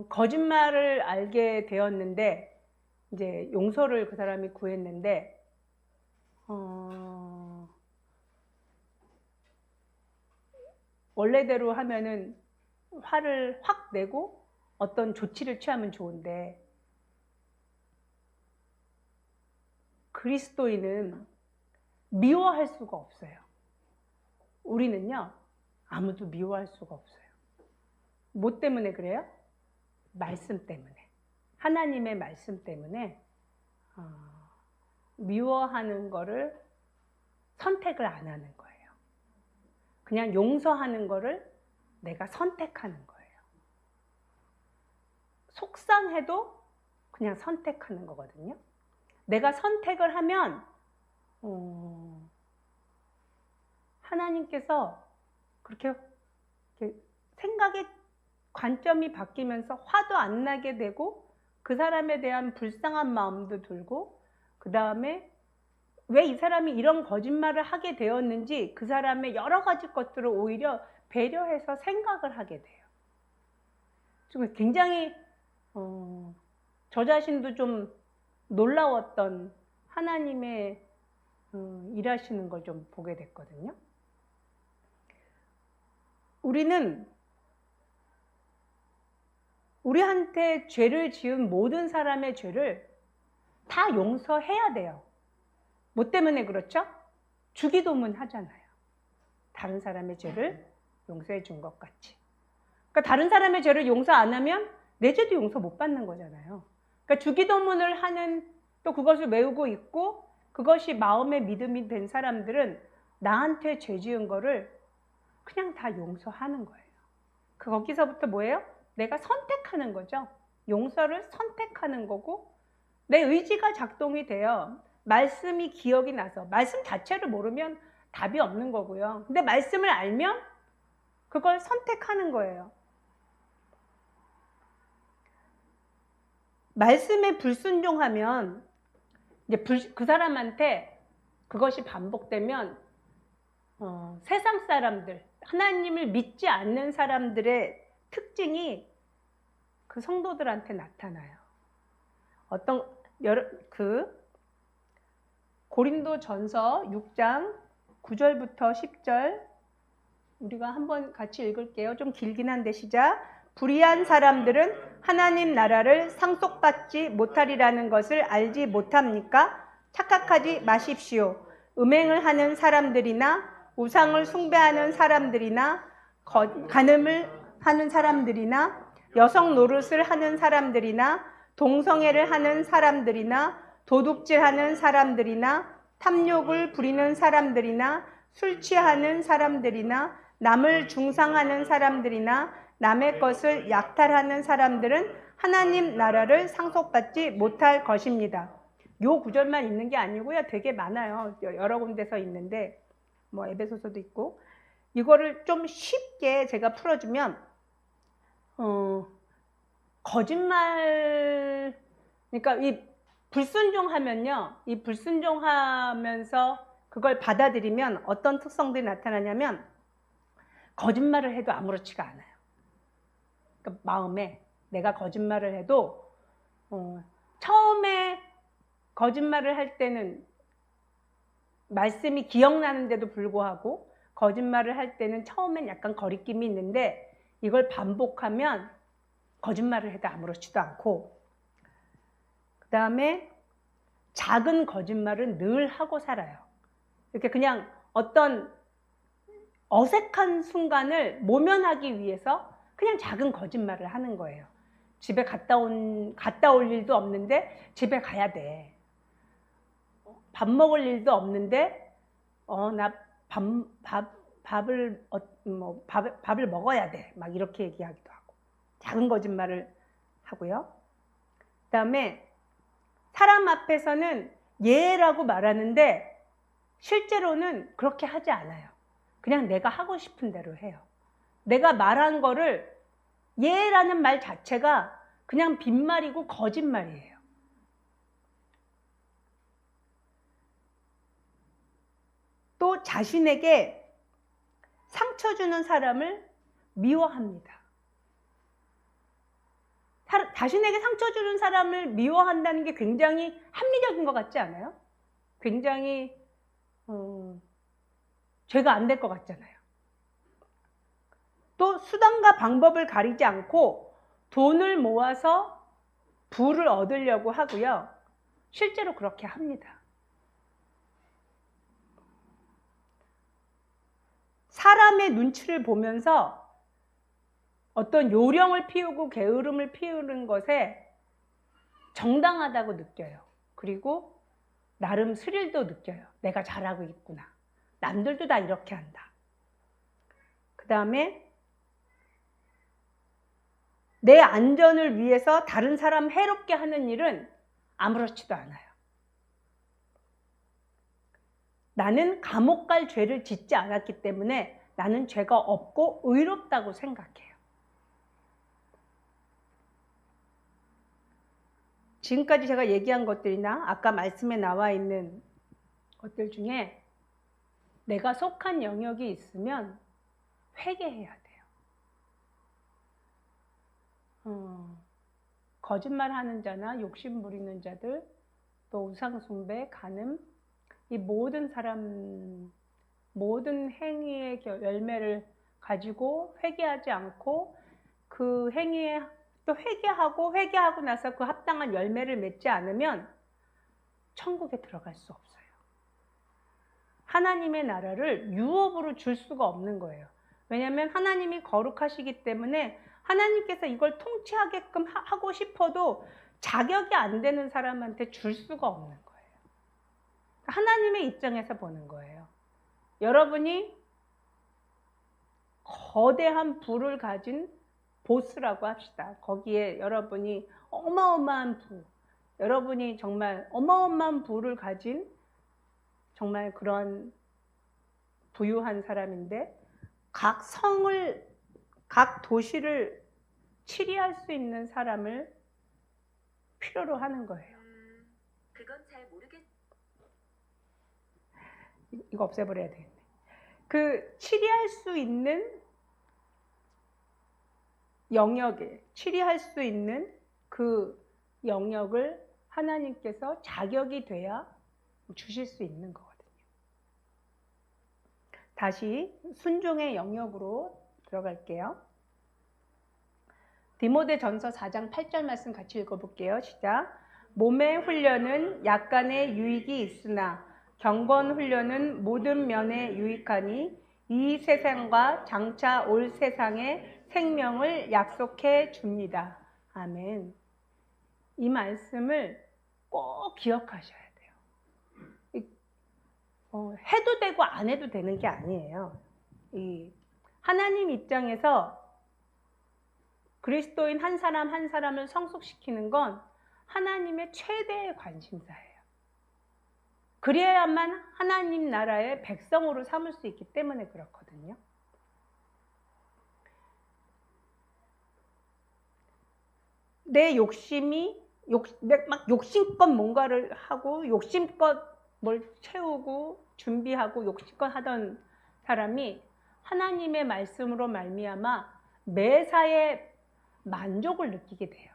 거짓말을 알게 되었는데 이제 용서를 그 사람이 구했는데 원래대로 하면은 화를 확 내고 어떤 조치를 취하면 좋은데 그리스도인은 미워할 수가 없어요. 우리는요 아무도 미워할 수가 없어요. 뭐 때문에 그래요? 말씀 때문에. 하나님의 말씀 때문에 미워하는 거를 선택을 안 하는 거예요. 그냥 용서하는 거를 내가 선택하는 거예요. 속상해도 그냥 선택하는 거거든요. 내가 선택을 하면 하나님께서 그렇게 생각의 관점이 바뀌면서 화도 안 나게 되고 그 사람에 대한 불쌍한 마음도 들고 그 다음에 왜 이 사람이 이런 거짓말을 하게 되었는지 그 사람의 여러 가지 것들을 오히려 배려해서 생각을 하게 돼요. 지금 굉장히 저 자신도 좀 놀라웠던 하나님의 일하시는 걸 좀 보게 됐거든요. 우리는 우리한테 죄를 지은 모든 사람의 죄를 다 용서해야 돼요. 뭐 때문에 그렇죠? 주기도문 하잖아요. 다른 사람의 죄를 용서해 준 것 같이. 그러니까 다른 사람의 죄를 용서 안 하면 내 죄도 용서 못 받는 거잖아요. 그러니까 주기도문을 하는 또 그것을 외우고 있고 그것이 마음의 믿음이 된 사람들은 나한테 죄 지은 거를 그냥 다 용서하는 거예요. 거기서부터 뭐예요? 내가 선택하는 거죠. 용서를 선택하는 거고 내 의지가 작동이 돼요. 말씀이 기억이 나서 말씀 자체를 모르면 답이 없는 거고요. 근데 말씀을 알면 그걸 선택하는 거예요. 말씀에 불순종하면 이제 그 사람한테 그것이 반복되면 세상 사람들, 하나님을 믿지 않는 사람들의 특징이 그 성도들한테 나타나요. 고린도전서 6장 9절부터 10절 우리가 한번 같이 읽을게요. 좀 길긴 한데 시작. 불의한 사람들은 하나님 나라를 상속받지 못하리라는 것을 알지 못합니까? 착각하지 마십시오. 음행을 하는 사람들이나 우상을 숭배하는 사람들이나 간음을 하는 사람들이나 여성 노릇을 하는 사람들이나 동성애를 하는 사람들이나 도둑질하는 사람들이나 탐욕을 부리는 사람들이나 술 취하는 사람들이나 남을 중상하는 사람들이나 남의 것을 약탈하는 사람들은 하나님 나라를 상속받지 못할 것입니다. 요 구절만 있는 게 아니고요. 되게 많아요. 여러 군데서 있는데 뭐 에베소서도 있고 이거를 좀 쉽게 제가 풀어주면 거짓말 그러니까 이 불순종하면요. 이 불순종하면서 그걸 받아들이면 어떤 특성들이 나타나냐면 거짓말을 해도 아무렇지가 않아요. 그러니까 마음에 내가 거짓말을 해도 처음에 거짓말을 할 때는 말씀이 기억나는데도 불구하고 거짓말을 할 때는 처음엔 약간 거리낌이 있는데 이걸 반복하면 거짓말을 해도 아무렇지도 않고 그 다음에 작은 거짓말은 늘 하고 살아요. 이렇게 그냥 어떤 어색한 순간을 모면하기 위해서 그냥 작은 거짓말을 하는 거예요. 집에 갔다 올 일도 없는데 집에 가야 돼. 밥 먹을 일도 없는데 나 밥을 먹어야 돼. 막 이렇게 얘기하기도 하고 작은 거짓말을 하고요. 그다음에 사람 앞에서는 예라고 말하는데 실제로는 그렇게 하지 않아요. 그냥 내가 하고 싶은 대로 해요. 내가 말한 거를 예라는 말 자체가 그냥 빈말이고 거짓말이에요. 또 자신에게 상처 주는 사람을 미워합니다. 자신에게 상처 주는 사람을 미워한다는 게 굉장히 합리적인 것 같지 않아요? 굉장히 죄가 안 될 것 같잖아요. 또 수단과 방법을 가리지 않고 돈을 모아서 부를 얻으려고 하고요. 실제로 그렇게 합니다. 사람의 눈치를 보면서 어떤 요령을 피우고 게으름을 피우는 것에 정당하다고 느껴요. 그리고 나름 스릴도 느껴요. 내가 잘하고 있구나. 남들도 다 이렇게 한다. 그 다음에 내 안전을 위해서 다른 사람 해롭게 하는 일은 아무렇지도 않아요. 나는 감옥 갈 죄를 짓지 않았기 때문에 나는 죄가 없고 의롭다고 생각해요. 지금까지 제가 얘기한 것들이나 아까 말씀에 나와 있는 것들 중에 내가 속한 영역이 있으면 회개해야 돼요. 거짓말하는 자나 욕심 부리는 자들, 또 우상숭배, 간음, 이 모든 사람, 모든 행위의 열매를 가지고 회개하지 않고 그 행위에 또 회개하고 나서 그 합당한 열매를 맺지 않으면 천국에 들어갈 수 없어요. 하나님의 나라를 유업으로 줄 수가 없는 거예요. 왜냐하면 하나님이 거룩하시기 때문에 하나님께서 이걸 통치하게끔 하고 싶어도 자격이 안 되는 사람한테 줄 수가 없는 거예요. 하나님의 입장에서 보는 거예요. 여러분이 거대한 부를 가진 보스라고 합시다. 거기에 여러분이 어마어마한 부, 여러분이 정말 어마어마한 부를 가진 정말 그런 부유한 사람인데 각 성을, 각 도시를 치리할 수 있는 사람을 필요로 하는 거예요. 그건 잘 모르겠. 이거 없애버려야 되겠네. 그 치리할 수 있는 영역에, 치리할 수 있는 그 영역을 하나님께서 자격이 돼야 주실 수 있는 거거든요. 다시 순종의 영역으로 들어갈게요. 디모데전서 4장 8절 말씀 같이 읽어볼게요. 시작. 몸의 훈련은 약간의 유익이 있으나 경건 훈련은 모든 면에 유익하니 이 세상과 장차 올 세상의 생명을 약속해 줍니다. 아멘. 이 말씀을 꼭 기억하셔야 돼요. 해도 되고 안 해도 되는 게 아니에요. 하나님 입장에서 그리스도인 한 사람 한 사람을 성숙시키는 건 하나님의 최대의 관심사예요. 그래야만 하나님 나라의 백성으로 삼을 수 있기 때문에 그렇거든요. 내 욕심이 막 욕심껏 뭔가를 하고 욕심껏 뭘 채우고 준비하고 욕심껏 하던 사람이 하나님의 말씀으로 말미암아 매사에 만족을 느끼게 돼요.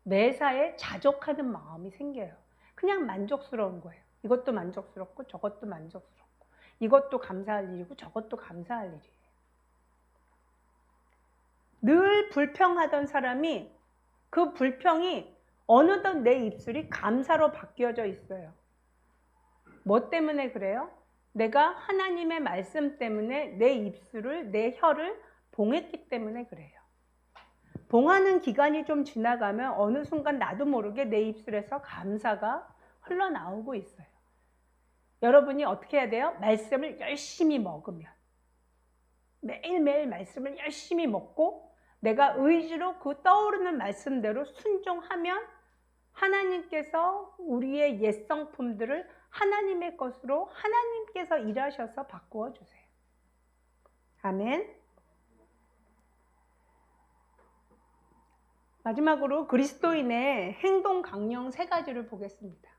매사에 자족하는 마음이 생겨요. 그냥 만족스러운 거예요. 이것도 만족스럽고 저것도 만족스럽고 이것도 감사할 일이고 저것도 감사할 일이에요. 늘 불평하던 사람이 그 불평이 어느덧 내 입술이 감사로 바뀌어져 있어요. 뭐 때문에 그래요? 내가 하나님의 말씀 때문에 내 입술을, 내 혀를 봉했기 때문에 그래요. 봉하는 기간이 좀 지나가면 어느 순간 나도 모르게 내 입술에서 감사가 흘러나오고 있어요. 여러분이 어떻게 해야 돼요? 말씀을 열심히 먹으면, 매일매일 말씀을 열심히 먹고 내가 의지로 그 떠오르는 말씀대로 순종하면 하나님께서 우리의 옛 성품들을 하나님의 것으로 하나님께서 일하셔서 바꾸어 주세요. 아멘. 마지막으로 그리스도인의 행동 강령 3가지를 보겠습니다.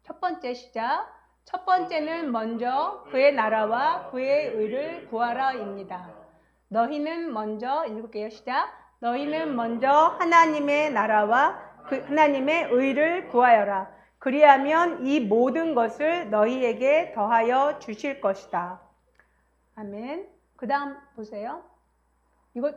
첫 번째 시작. 첫 번째는 먼저 그의 나라와 그의 의를 구하라입니다. 너희는 먼저 읽을게요. 시작. 너희는 먼저 하나님의 나라와 하나님의 의를 구하여라. 그리하면 이 모든 것을 너희에게 더하여 주실 것이다. 아멘. 그 다음 보세요. 이거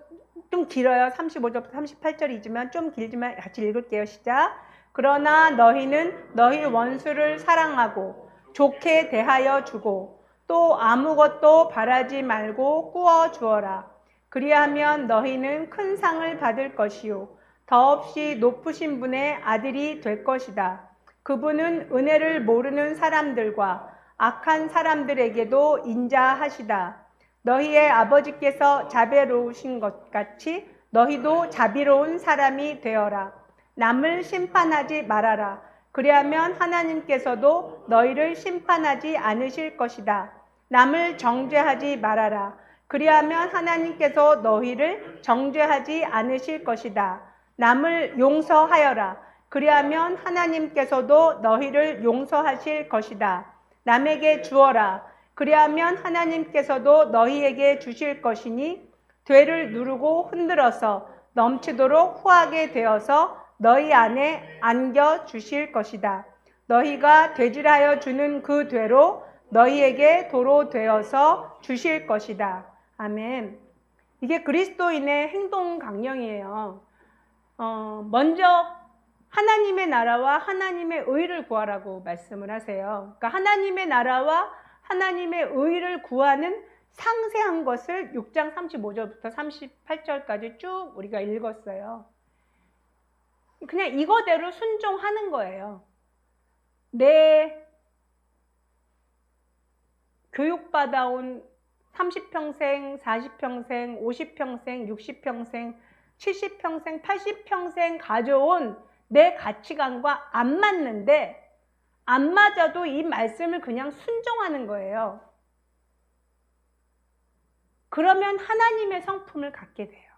좀 길어요. 35절부터 38절이지만 좀 길지만 같이 읽을게요. 시작. 그러나 너희는 너희 원수를 사랑하고 좋게 대하여 주고 또 아무것도 바라지 말고 꾸어 주어라. 그리하면 너희는 큰 상을 받을 것이요 더없이 높으신 분의 아들이 될 것이다. 그분은 은혜를 모르는 사람들과 악한 사람들에게도 인자하시다. 너희의 아버지께서 자비로우신 것 같이 너희도 자비로운 사람이 되어라. 남을 심판하지 말아라. 그리하면 하나님께서도 너희를 심판하지 않으실 것이다. 남을 정죄하지 말아라. 그리하면 하나님께서 너희를 정죄하지 않으실 것이다. 남을 용서하여라. 그리하면 하나님께서도 너희를 용서하실 것이다. 남에게 주어라. 그리하면 하나님께서도 너희에게 주실 것이니 되를 누르고 흔들어서 넘치도록 후하게 되어서 너희 안에 안겨 주실 것이다. 너희가 되질하여 주는 그 되로 너희에게 도로 되어서 주실 것이다. 아멘. 이게 그리스도인의 행동 강령이에요. 먼저 하나님의 나라와 하나님의 의를 구하라고 말씀을 하세요. 그러니까 하나님의 나라와 하나님의 의를 구하는 상세한 것을 6장 35절부터 38절까지 쭉 우리가 읽었어요. 그냥 이거대로 순종하는 거예요. 내 교육받아온 30평생, 40평생, 50평생, 60평생, 70평생, 80평생 가져온 내 가치관과 안 맞는데 안 맞아도 이 말씀을 그냥 순종하는 거예요. 그러면 하나님의 성품을 갖게 돼요.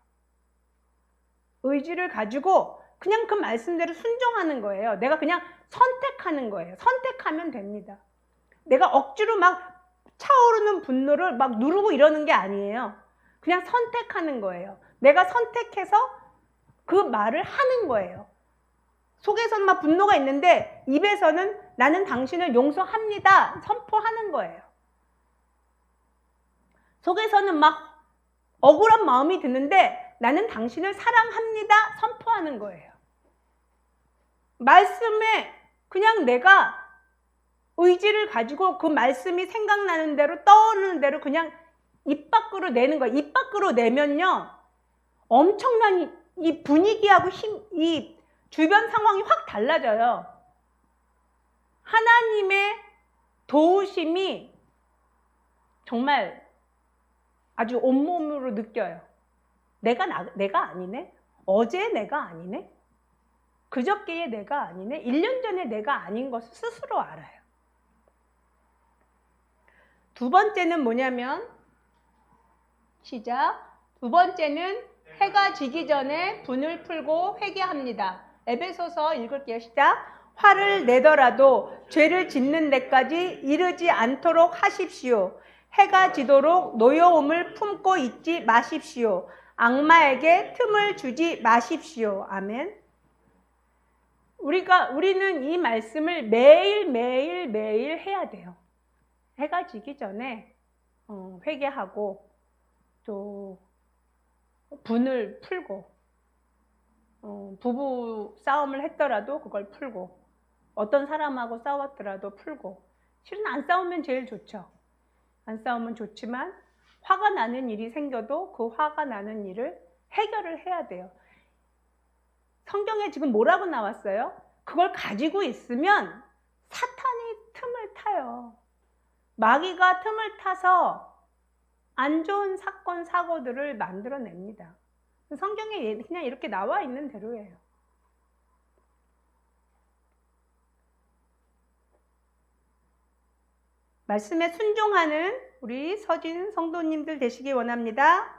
의지를 가지고 그냥 그 말씀대로 순종하는 거예요. 내가 그냥 선택하는 거예요. 선택하면 됩니다. 내가 억지로 막 차오르는 분노를 막 누르고 이러는 게 아니에요. 그냥 선택하는 거예요. 내가 선택해서 그 말을 하는 거예요. 속에서는 막 분노가 있는데 입에서는 나는 당신을 용서합니다. 선포하는 거예요. 속에서는 막 억울한 마음이 드는데 나는 당신을 사랑합니다. 선포하는 거예요. 말씀에 그냥 내가 의지를 가지고 그 말씀이 생각나는 대로 떠오르는 대로 그냥 입 밖으로 내는 거예요. 입 밖으로 내면요. 엄청난 이 분위기하고 이 주변 상황이 확 달라져요. 하나님의 도우심이 정말 아주 온몸으로 느껴요. 내가 아니네? 어제 내가 아니네? 그저께의 내가 아니네? 1년 전에 내가 아닌 것을 스스로 알아요. 두 번째는 뭐냐면 시작. 두 번째는 해가 지기 전에 분을 풀고 회개합니다. 에베소서 읽을게요. 시작. 화를 내더라도 죄를 짓는 데까지 이르지 않도록 하십시오. 해가 지도록 노여움을 품고 있지 마십시오. 악마에게 틈을 주지 마십시오. 아멘. 우리는 이 말씀을 매일 해야 돼요. 해가 지기 전에 회개하고 또 분을 풀고 부부 싸움을 했더라도 그걸 풀고 어떤 사람하고 싸웠더라도 풀고 실은 안 싸우면 제일 좋죠. 안 싸우면 좋지만 화가 나는 일이 생겨도 그 화가 나는 일을 해결을 해야 돼요. 성경에 지금 뭐라고 나왔어요? 그걸 가지고 있으면 사탄이 틈을 타요. 마귀가 틈을 타서 안 좋은 사건, 사고들을 만들어냅니다. 성경에 그냥 이렇게 나와 있는 대로예요. 말씀에 순종하는 우리 서진 성도님들 되시기 원합니다.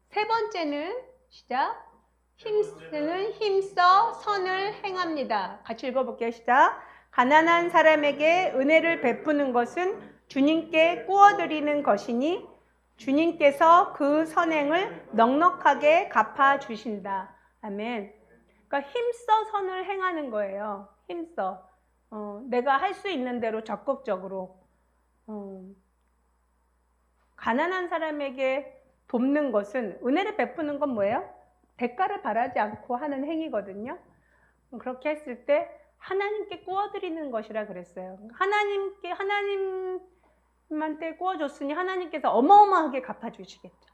세 번째는 시작. 힘쓰는 힘써 선을 행합니다. 같이 읽어볼게요. 시작. 가난한 사람에게 은혜를 베푸는 것은 주님께 구워드리는 것이니 주님께서 그 선행을 넉넉하게 갚아주신다. 아멘. 그러니까 힘써 선을 행하는 거예요. 힘써. 내가 할 수 있는 대로 적극적으로. 가난한 사람에게 돕는 것은, 은혜를 베푸는 건 뭐예요? 대가를 바라지 않고 하는 행위거든요. 그렇게 했을 때 하나님께 구워드리는 것이라 그랬어요. 하나님한테 구워줬으니 하나님께서 어마어마하게 갚아주시겠죠.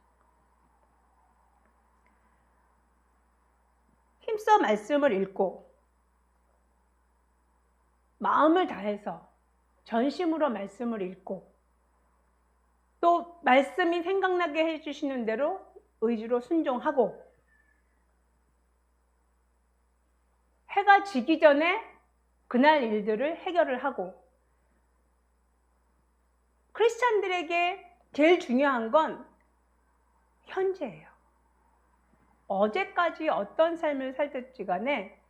힘써 말씀을 읽고 마음을 다해서 전심으로 말씀을 읽고 또 말씀이 생각나게 해주시는 대로 의지로 순종하고 해가 지기 전에 그날 일들을 해결을 하고 크리스찬들에게 제일 중요한 건 현재예요. 어제까지 어떤 삶을 살든지 간에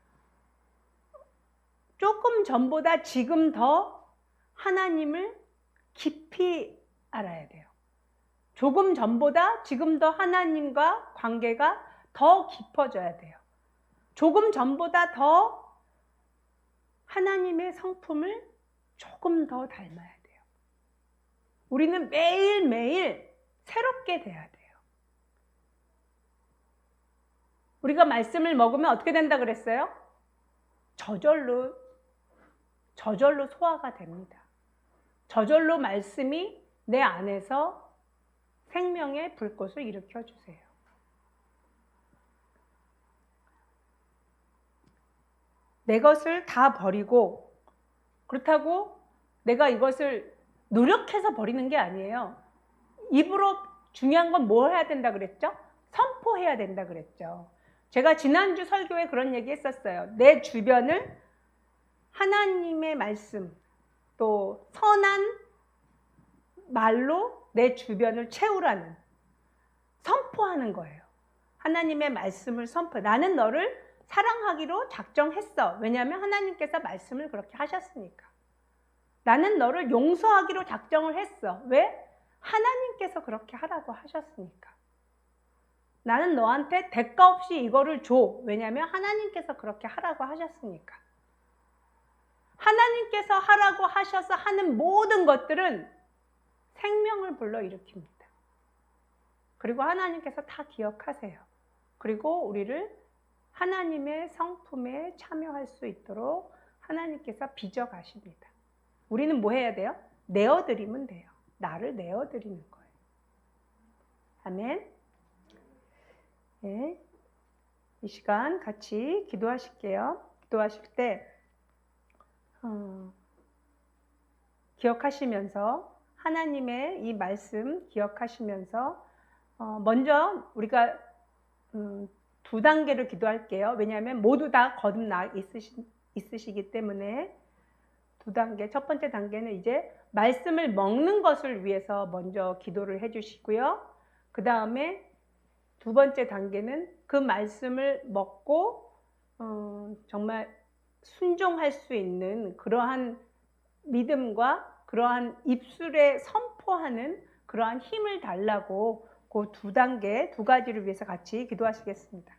조금 전보다 지금 더 하나님을 깊이 알아야 돼요. 조금 전보다 지금 더 하나님과 관계가 더 깊어져야 돼요. 조금 전보다 더 하나님의 성품을 조금 더 닮아야 돼요. 우리는 매일매일 새롭게 돼야 돼요. 우리가 말씀을 먹으면 어떻게 된다 그랬어요? 저절로 소화가 됩니다. 저절로 말씀이 내 안에서 생명의 불꽃을 일으켜 주세요. 내 것을 다 버리고, 그렇다고 내가 이것을 노력해서 버리는 게 아니에요. 입으로 중요한 건 뭐 해야 된다 그랬죠? 선포해야 된다 그랬죠. 제가 지난주 설교에 그런 얘기 했었어요. 내 주변을 하나님의 말씀, 또 선한 말로 내 주변을 채우라는, 선포하는 거예요. 하나님의 말씀을 선포해. 나는 너를 사랑하기로 작정했어. 왜냐하면 하나님께서 말씀을 그렇게 하셨으니까. 나는 너를 용서하기로 작정을 했어. 왜? 하나님께서 그렇게 하라고 하셨으니까. 나는 너한테 대가 없이 이거를 줘. 왜냐하면 하나님께서 그렇게 하라고 하셨으니까. 하나님께서 하라고 하셔서 하는 모든 것들은 생명을 불러일으킵니다. 그리고 하나님께서 다 기억하세요. 그리고 우리를 하나님의 성품에 참여할 수 있도록 하나님께서 빚어가십니다. 우리는 뭐 해야 돼요? 내어드리면 돼요. 나를 내어드리는 거예요. 아멘. 네. 이 시간 같이 기도하실게요. 기도하실 때 기억하시면서 하나님의 이 말씀 기억하시면서 먼저 우리가 두 단계로 기도할게요. 왜냐하면 모두 다 거듭나 있으시기 때문에 두 단계. 첫 번째 단계는 이제 말씀을 먹는 것을 위해서 먼저 기도를 해주시고요. 그 다음에 두 번째 단계는 그 말씀을 먹고 정말 순종할 수 있는 그러한 믿음과 그러한 입술에 선포하는 그러한 힘을 달라고 그 두 단계, 두 가지를 위해서 같이 기도하시겠습니다.